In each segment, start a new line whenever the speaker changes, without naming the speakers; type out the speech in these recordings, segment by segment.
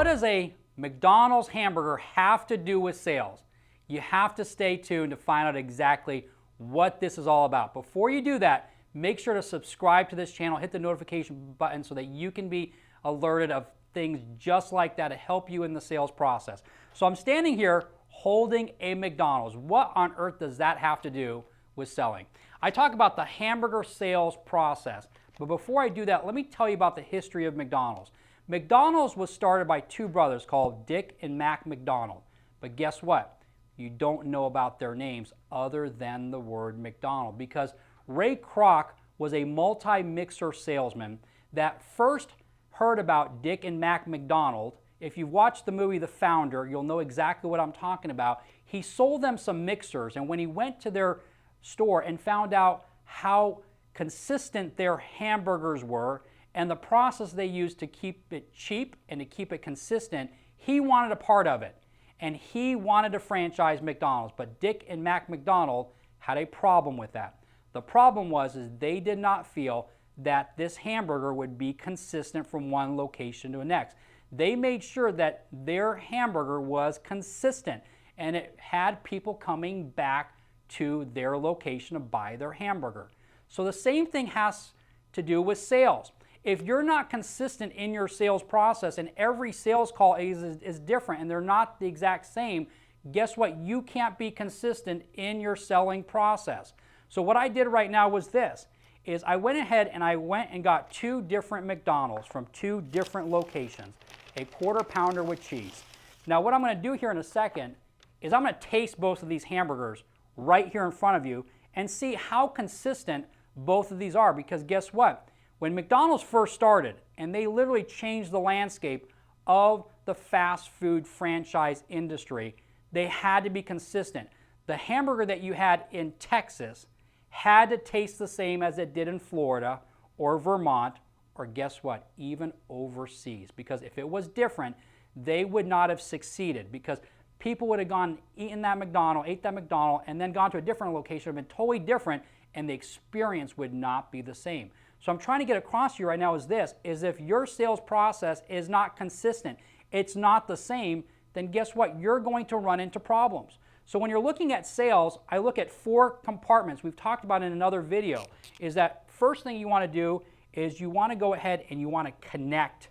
what does a McDonald's hamburger have to do with sales? You have to stay tuned to find out exactly what this is all about. Before you do that, make sure to subscribe to this channel, hit the notification button so that you can be alerted of things just like that to help you in the sales process. So I'm standing here holding a McDonald's. What on earth does that have to do with selling? I talk about the hamburger sales process, but before I do that, let me tell you about the history of McDonald's. McDonald's was started by two brothers called Dick and Mac McDonald. But guess what? You don't know about their names other than the word McDonald, because Ray Kroc was a multi-mixer salesman that first heard about Dick and Mac McDonald. If you've watched the movie The Founder, you'll know exactly what I'm talking about. He sold them some mixers, and when he went to their store and found out how consistent their hamburgers were and the process they used to keep it cheap and to keep it consistent, he wanted a part of it. And he wanted to franchise McDonald's, but Dick and Mac McDonald had a problem with that. The problem was they did not feel that this hamburger would be consistent from one location to the next. They made sure that their hamburger was consistent and it had people coming back to their location to buy their hamburger. So the same thing has to do with sales. If you're not consistent in your sales process and every sales call is different and they're not the exact same, guess what? You can't be consistent in your selling process. So what I did right now was this, is I went ahead and I went and got two different McDonald's from two different locations, a quarter pounder with cheese. Now what I'm going to do here in a second is I'm going to taste both of these hamburgers right here in front of you and see how consistent both of these are, because guess what? When McDonald's first started, and they literally changed the landscape of the fast food franchise industry, they had to be consistent. The hamburger that you had in Texas had to taste the same as it did in Florida or Vermont, or guess what, even overseas. Because if it was different, they would not have succeeded, because people would have gone, ate that McDonald's, and then gone to a different location, would have been totally different, and the experience would not be the same. So I'm trying to get across to you right now is this, is if your sales process is not consistent, it's not the same, then guess what? You're going to run into problems. So when you're looking at sales, I look at 4 compartments. We've talked about in another video, is that first thing you want to do is you want to go ahead and you want to connect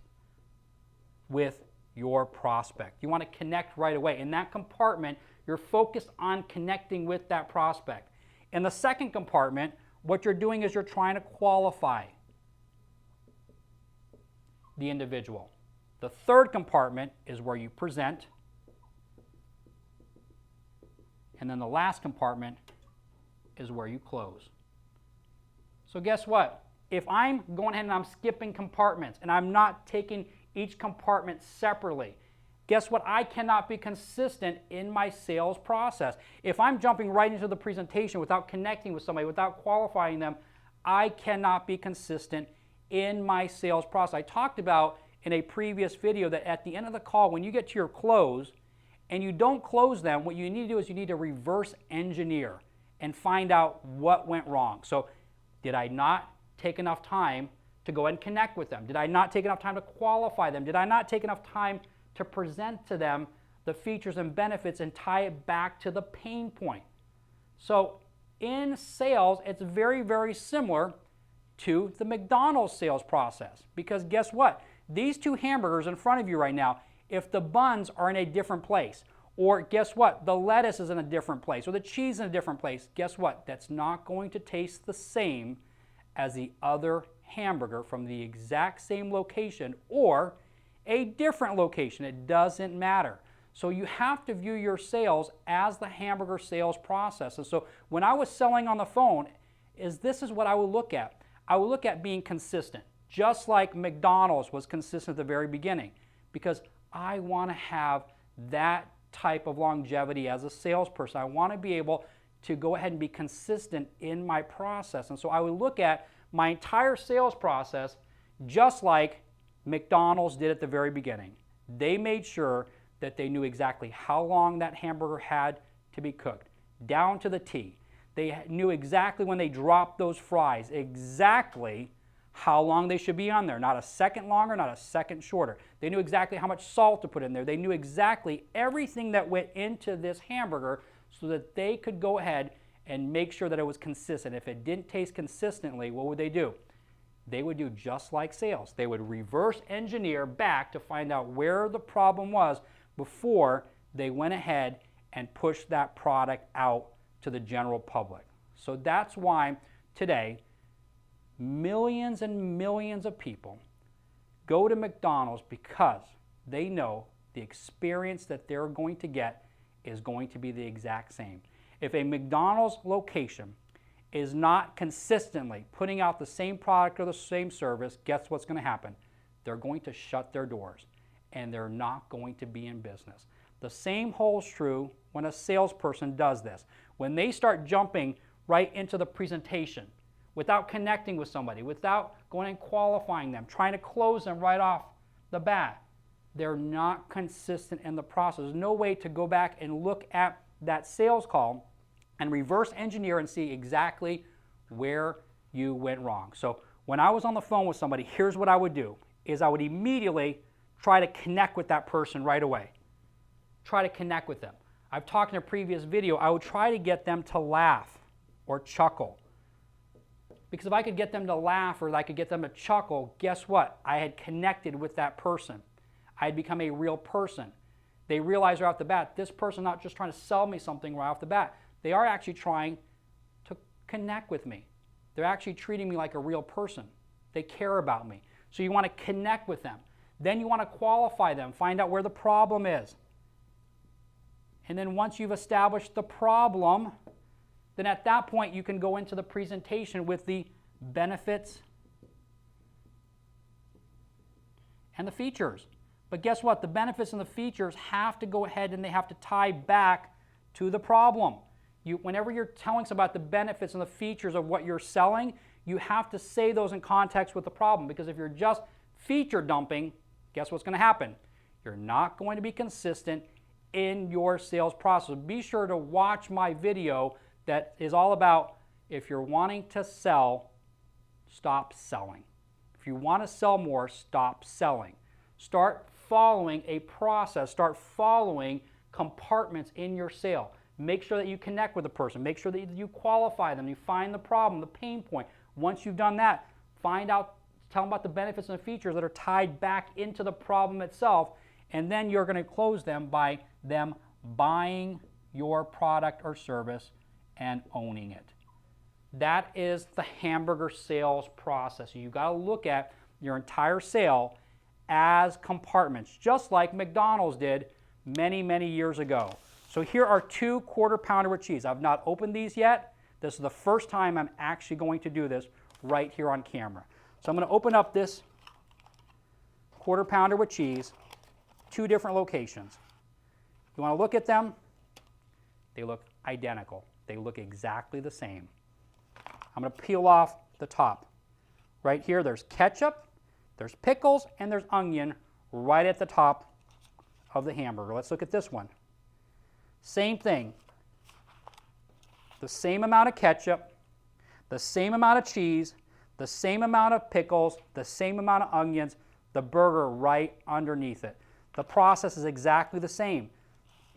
with your prospect. You want to connect right away. In that compartment, you're focused on connecting with that prospect. In the second compartment, what you're doing is you're trying to qualify the individual. The third compartment is where you present. And then the last compartment is where you close. So guess what? If I'm going ahead and I'm skipping compartments and I'm not taking each compartment separately, guess what? I cannot be consistent in my sales process. If I'm jumping right into the presentation without connecting with somebody, without qualifying them, I cannot be consistent in my sales process. I talked about in a previous video that at the end of the call, when you get to your close and you don't close them, what you need to do is you need to reverse engineer and find out what went wrong. So did I not take enough time to go ahead and connect with them? Did I not take enough time to qualify them? Did I not take enough time to present to them the features and benefits and tie it back to the pain point? So in sales, it's very, very similar to the McDonald's sales process, because guess what? These two hamburgers in front of you right now, if the buns are in a different place, or guess what? The lettuce is in a different place, or the cheese in a different place, guess what? That's not going to taste the same as the other hamburger from the exact same location or a different location. It doesn't matter. So you have to view your sales as the hamburger sales process. And so when I was selling on the phone, this is what I would look at. I would look at being consistent, just like McDonald's was consistent at the very beginning, because I want to have that type of longevity as a salesperson. I want to be able to go ahead and be consistent in my process. And so I would look at my entire sales process just like McDonald's did at the very beginning. They made sure that they knew exactly how long that hamburger had to be cooked, down to the T. They knew exactly when they dropped those fries, exactly how long they should be on there. Not a second longer, not a second shorter. They knew exactly how much salt to put in there. They knew exactly everything that went into this hamburger so that they could go ahead and make sure that it was consistent. If it didn't taste consistently, what would they do? They would do just like sales. They would reverse engineer back to find out where the problem was before they went ahead and pushed that product out to the general public. So that's why today, millions and millions of people go to McDonald's because they know the experience that they're going to get is going to be the exact same. If a McDonald's location is not consistently putting out the same product or the same service, guess what's going to happen? They're going to shut their doors and they're not going to be in business. The same holds true when a salesperson does this. When they start jumping right into the presentation without connecting with somebody, without going and qualifying them, trying to close them right off the bat, they're not consistent in the process. There's no way to go back and look at that sales call and reverse engineer and see exactly where you went wrong. So when I was on the phone with somebody, here's what I would do, is I would immediately try to connect with that person right away. Try to connect with them. I've talked in a previous video, I would try to get them to laugh or chuckle. Because if I could get them to laugh or I could get them to chuckle, guess what? I had connected with that person. I had become a real person. They realize right off the bat, this person's not just trying to sell me something right off the bat. They are actually trying to connect with me. They're actually treating me like a real person. They care about me. So you want to connect with them. Then you want to qualify them, find out where the problem is. And then once you've established the problem, then at that point you can go into the presentation with the benefits and the features. But guess what? The benefits and the features have to go ahead and they have to tie back to the problem. Whenever you're telling us about the benefits and the features of what you're selling, you have to say those in context with the problem. Because if you're just feature dumping, guess what's going to happen? You're not going to be consistent in your sales process. Be sure to watch my video that is all about if you're wanting to sell, stop selling. If you want to sell more, stop selling. Start following a process. Start following compartments in your sale. Make sure that you connect with the person. Make sure that you qualify them. You find the problem, the pain point. Once you've done that, find out, tell them about the benefits and the features that are tied back into the problem itself, and then you're going to close them by them buying your product or service and owning it. That is the hamburger sales process. You've got to look at your entire sale as compartments, just like McDonald's did many, many years ago. So here are 2 quarter pounder with cheese. I've not opened these yet. This is the first time I'm actually going to do this right here on camera. So I'm going to open up this quarter pounder with cheese, 2 different locations. You want to look at them? They look identical. They look exactly the same. I'm going to peel off the top. Right here there's ketchup, there's pickles, and there's onion right at the top of the hamburger. Let's look at this one. Same thing. The same amount of ketchup, the same amount of cheese, the same amount of pickles, the same amount of onions, the burger right underneath it. The process is exactly the same.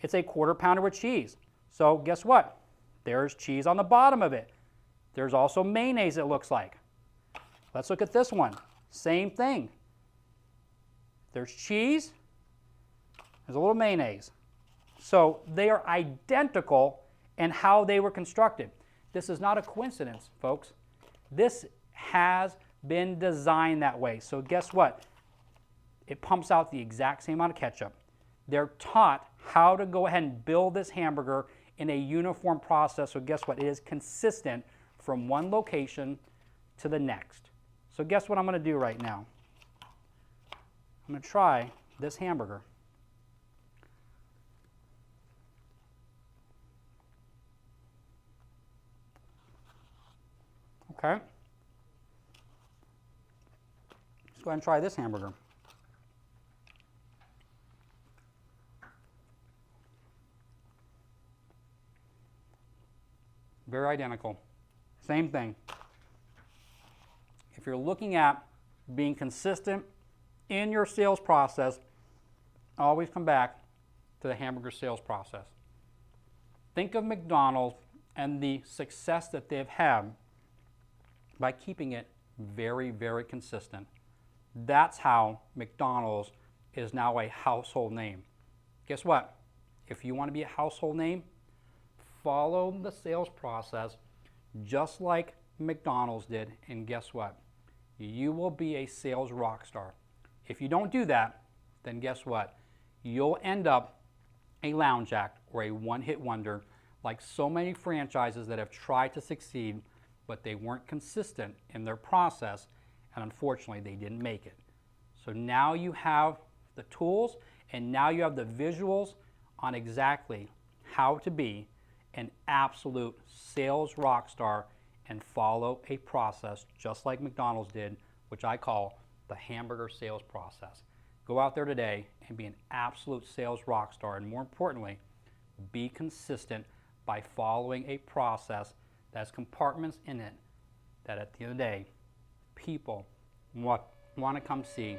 It's a quarter pounder with cheese. So guess what? There's cheese on the bottom of it. There's also mayonnaise, it looks like. Let's look at this one. Same thing. There's cheese. There's a little mayonnaise. So they are identical in how they were constructed. This is not a coincidence, folks. This has been designed that way. So guess what? It pumps out the exact same amount of ketchup. They're taught how to go ahead and build this hamburger in a uniform process. So guess what? It is consistent from one location to the next. So guess what I'm going to do right now? I'm going to try this hamburger. Okay. Let's go ahead and try this hamburger. Very identical. Same thing. if you're looking at being consistent in your sales process, always come back to the hamburger sales process. Think of McDonald's and the success that they've had by keeping it very, very consistent. That's how McDonald's is now a household name. Guess what? If you want to be a household name, follow the sales process just like McDonald's did, and guess what? You will be a sales rock star. If you don't do that, then guess what? You'll end up a lounge act or a one-hit wonder, like so many franchises that have tried to succeed, but they weren't consistent in their process, and unfortunately they didn't make it. So now you have the tools, and now you have the visuals on exactly how to be an absolute sales rock star and follow a process just like McDonald's did, which I call the hamburger sales process. Go out there today and be an absolute sales rock star, and more importantly, be consistent by following a process that has compartments in it that at the end of the day, people want to come see